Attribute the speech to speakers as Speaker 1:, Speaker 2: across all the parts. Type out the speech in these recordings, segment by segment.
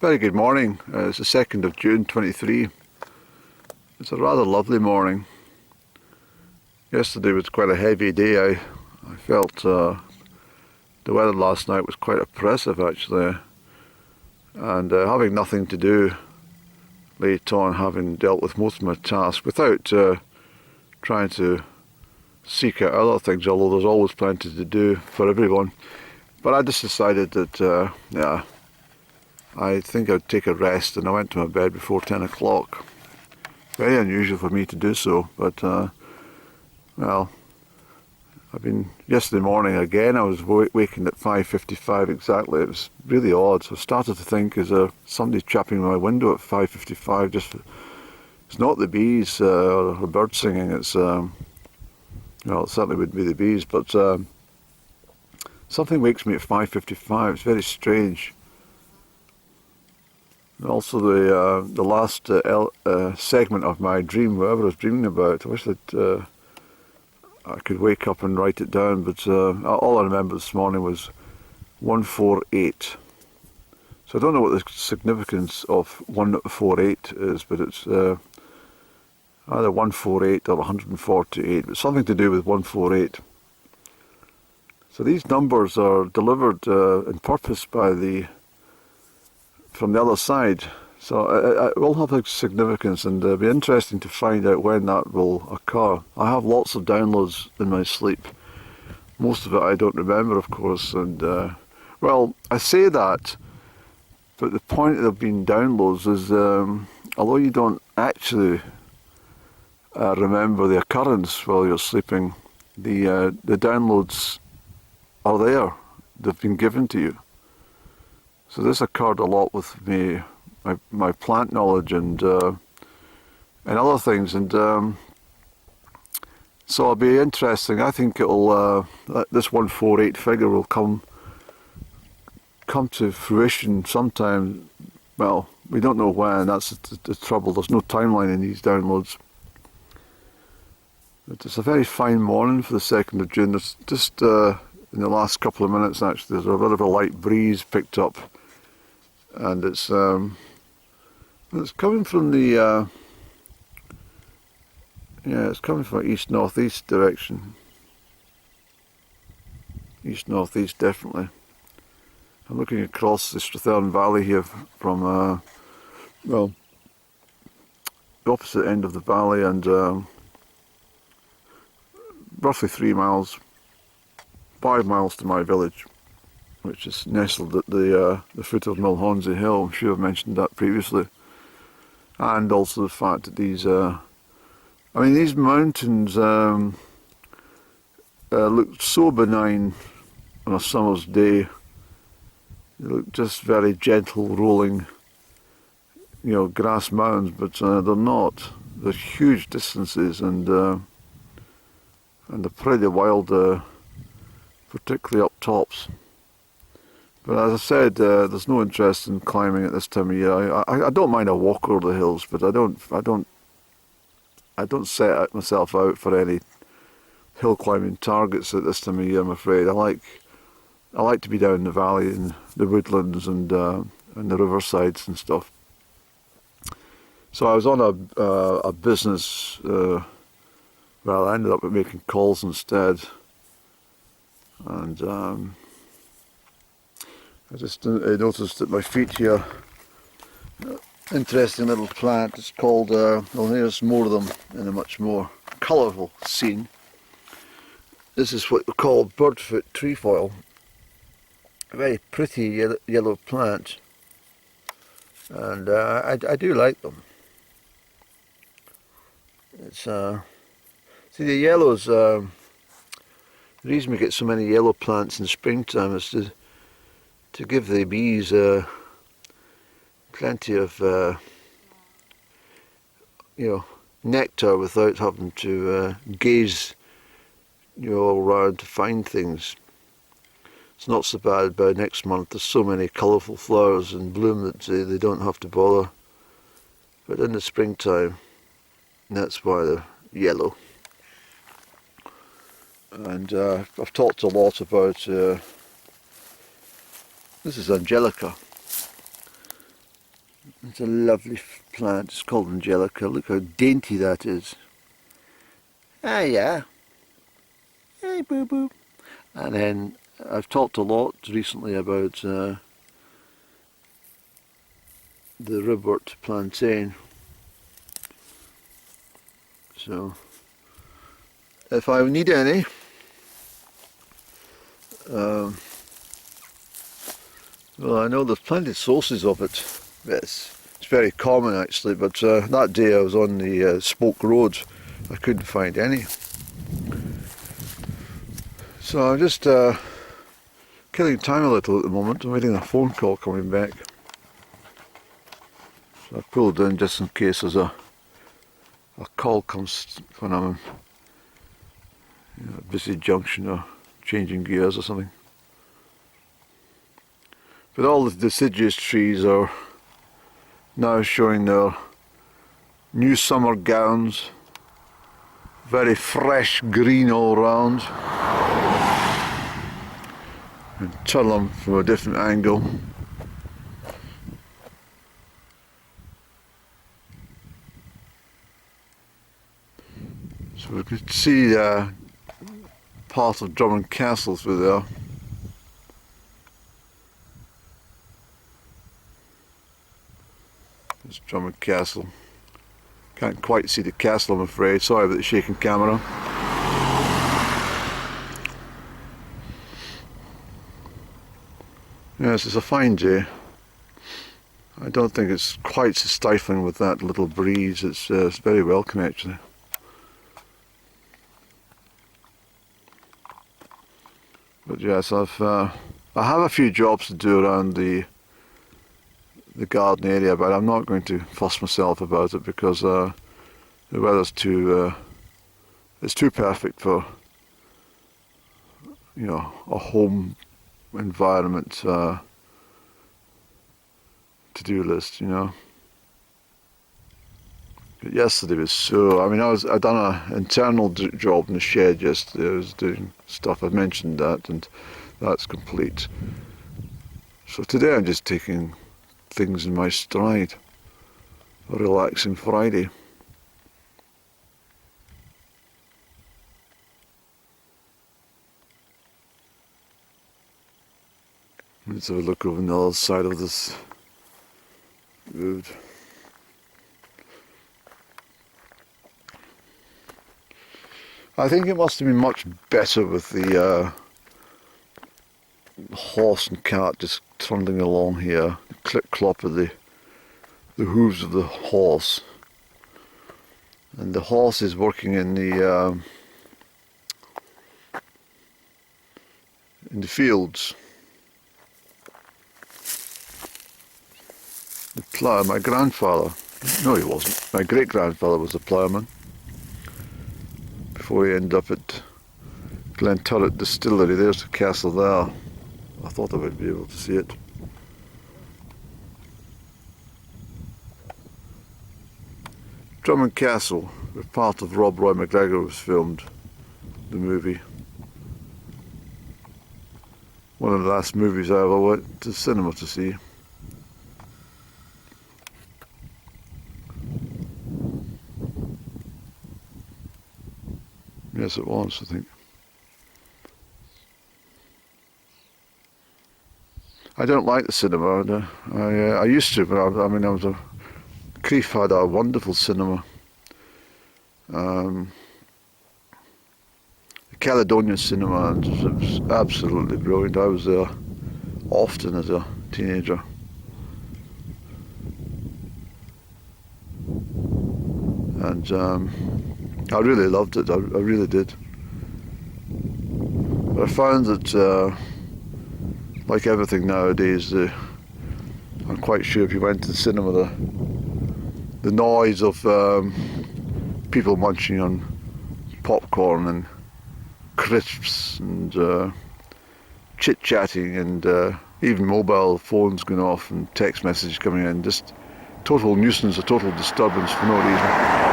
Speaker 1: Very good morning. It's the 2nd of June 23. It's a rather lovely morning. Yesterday was quite a heavy day. I felt the weather last night was quite oppressive actually, and having nothing to do late on, having dealt with most of my tasks without trying to seek out other things, although there's always plenty to do for everyone. But I just decided that I think I'd take a rest, and I went to my bed before 10 o'clock. Very unusual for me to do so, but well, yesterday morning again, I was waking at 5:55 exactly. It was really odd. So I started to think, is there somebody chapping my window at 5:55? It's not the bees or the birds singing. It's well, it certainly wouldn't be the bees, but something wakes me at 5:55. It's very strange. And also the last segment of my dream, whatever I was dreaming about, I wish that I could wake up and write it down, but all I remember this morning was 148. So I don't know what the significance of 148 is, but it's either 148 or 148, but something to do with 148. So these numbers are delivered in purpose from the other side. So it will have a significance, and it'll be interesting to find out when that will occur. I have lots of downloads in my sleep. Most of it I don't remember, of course, and well, I say that, but the point of being downloads is, although you don't actually remember the occurrence while you're sleeping, the downloads are there. They've been given to you. So this occurred a lot with me, my plant knowledge and other things, and so it'll be interesting. I think it'll this 148 figure will come to fruition sometime. Well, we don't know when. That's the trouble. There's no timeline in these downloads. But it's a very fine morning for the 2nd of June. There's just in the last couple of minutes actually, there's a bit of a light breeze picked up, and it's coming from the it's coming from east-northeast direction. East-northeast, definitely. I'm looking across the Strathern Valley here from well, the opposite end of the valley, and roughly 5 miles to my village, which is nestled at the foot of Mulhonsey Hill. I'm sure I've mentioned that previously. And also the fact that these mountains look so benign on a summer's day. They look just very gentle, rolling, grass mountains, but they're not. They're huge distances, and they're pretty wild, particularly up tops. But as I said, there's no interest in climbing at this time of year. I don't mind a walk over the hills, but I don't set myself out for any hill climbing targets at this time of year, I'm afraid. I like to be down in the valley and the woodlands and the riversides and stuff. So I was on a business. Well, I ended up making calls instead, and I just noticed at my feet here, interesting little plant. It's called, well, here's more of them in a much more colourful scene. This is what we call birdfoot trefoil. A very pretty yellow plant, and I do like them. It's see, the yellows, the reason we get so many yellow plants in springtime is to give the bees plenty of nectar without having to gaze all around to find things. It's not so bad by next month. There's so many colourful flowers in bloom that they don't have to bother. But in the springtime, that's why they're yellow. And I've talked a lot about this is Angelica. It's a lovely plant. It's called Angelica. Look how dainty that is. Ah, yeah. Hey, boo boo. And then I've talked a lot recently about the ribwort plantain. So if I need any, well, I know there's plenty of sources of it. It's very common actually, but that day I was on the Spoke Road, I couldn't find any. So I'm just killing time a little at the moment. I'm waiting a phone call coming back. So I pulled in just in case there's a call comes when I'm in a busy junction or changing gears or something. But all the deciduous trees are now showing their new summer gowns, very fresh green all round. And turn them from a different angle. So we could see part of Drummond Castle through there. There's Drummond Castle. Can't quite see the castle, I'm afraid. Sorry about the shaking camera. Yes, it's a fine day. I don't think it's quite so stifling with that little breeze. It's very welcome actually. But yes, I have a few jobs to do around the garden area, but I'm not going to fuss myself about it because the weather's it's too perfect for, you know, a home environment to-do list, you know. But yesterday was so, I mean, I'd done an internal job in the shed yesterday. I was doing stuff, I mentioned that, and that's complete. So today I'm just taking things in my stride. A relaxing Friday. Let's have a look over on the other side of this road. I think it must have been much better with the horse and cart just trundling along here. The clip-clop of the hooves of the horse. And the horse is working in the fields. The plough, my grandfather, no he wasn't, my great-grandfather was a ploughman before he ended up at Glenturret Distillery. There's the castle there. I thought I would be able to see it. Drummond Castle, where part of Rob Roy McGregor was filmed, the movie. One of the last movies I ever went to cinema to see. Yes, it was, I think. I don't like the cinema. I used to, but I mean, Crieff had a wonderful cinema. The Caledonian cinema was absolutely brilliant. I was there often as a teenager. And I really loved it, I really did. But I found that, like everything nowadays, I'm quite sure if you went to the cinema, the noise of people munching on popcorn and crisps and chit-chatting and even mobile phones going off and text messages coming in, just total nuisance, a total disturbance for no reason.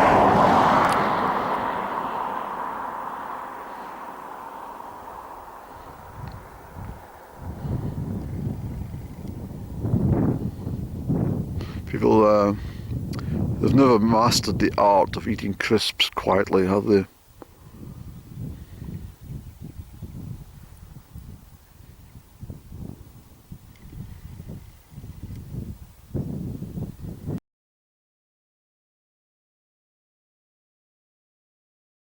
Speaker 1: People, they've never mastered the art of eating crisps quietly, have they?